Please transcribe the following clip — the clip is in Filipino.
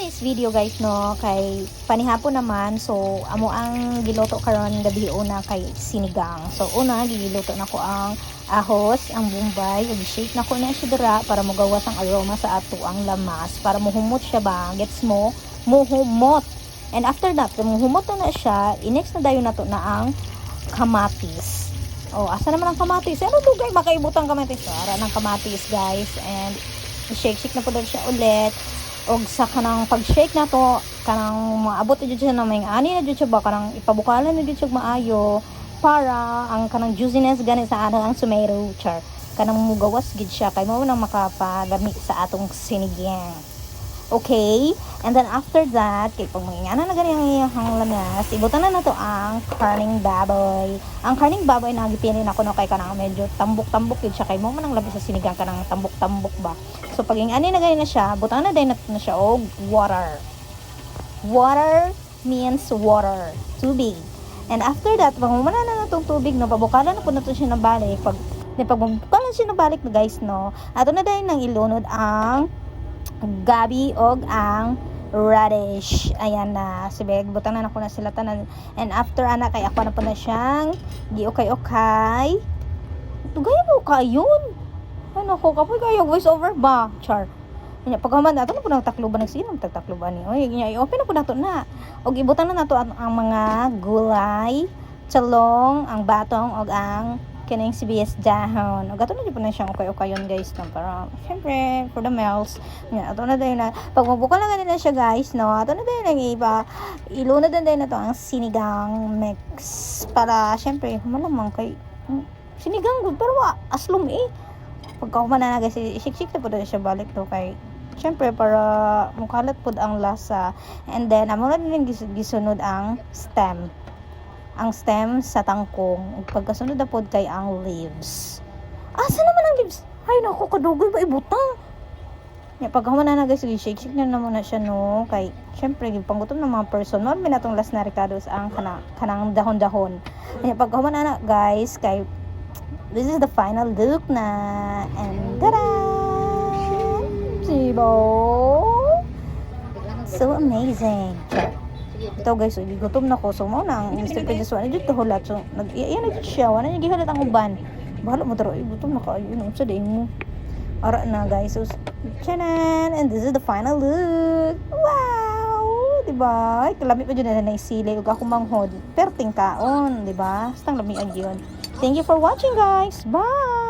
today's video guys no kay panihapon naman, so amo ang giluto karon gabi una kay sinigang. So una giluto nako ang ahos, ang bombay, i-shake nako na siya dira para mogawas ang aroma sa ato ang lamas para muhumot siya ba, gets mo, muhumot. And after that muhumot na siya, i-next na dayon nato na ang kamatis. Oh, asa naman ang kamatis? Ano dugay makaibutang kamatis? Ara ng kamatis guys, and i-shake na po daw siya ulit. Og sa kanang pag-shake na to, kanang maabot na dyan siya na may ani na dyan siya ba, kanang ipabukalan na dyan siya maayo para ang kanang juiciness gani sa ano ang sumeru char. Kanang mugawas gid siya kay mao nang makapadami sa atong sinigang. Okay? And then after that, kay pag mangingana na gani ang iyang lamas, ibutan na nato ang karning baboy. Ang karning baboy na gipili nako no kay kanang medyo tambok-tambok gid siya kay mo man ang labi sa sinigang kanang tambok-tambok ba. So pag ingani na gani na siya, butan na din nato na siya og water. Water means water, tubig. And after that, pag humana na natong tubig no, pabukalan na po nato siya na balik. Pag bukalan siya na balik na guys no, ato na din nang ilunod ang gabi og ang radish. Ayan na, sibig butang na ako na sila tanan. And after ana kay ako na po na siyang giukay-ukay. Tugay mo kayon. Ano ko kapoy kayo voice over ba? Char. Nya paghuman ato na po nang takluban nagsinam takluban ni. Oy, nya i-open na po nato na. Og ibutang na nato ang mga gulay, talong, ang batong og ang kining sibuyas dahon. O gato na di po na siyang okay-okayon guys no, para syempre for the meals. Ato na din na pag mabuka lang na siya guys no, ato na din ang iba ilunod na din na to ang sinigang mix para syempre malamang kay sinigang good pero aslom pagka humana na guys isik-sik na po na siya balik to kay syempre para mukalat po ang lasa. And then amo na din gisunod ang stem sa tangkong. Pagkasunod na pod kay ang leaves. Asa naman ang leaves? Ay naku, kadugay ba ibutang? Ya pag humana na guys, shake na muna siya no. Kay syempre panggutom ng mga person. Marami na tong last na ricados ang kanang dahon-dahon. Ya pag humana na guys, kay this is the final look na. And tada! Sibo! So amazing. Ito guys, gutom na ko. So mo na ang Mr. Pedaswan dito hulat. So nag-iyan na siya, wala niya gihulat ang uban. Bahala mo taro, gutom na ka. Ayun, sa day mo. Ara na guys. So chanan, and this is the final look. Wow! Diba? Ay, kalami pa dyan na naisili. Huwag ako manghod. Perting kaon, diba? Stang lami ang yun. Thank you for watching guys. Bye!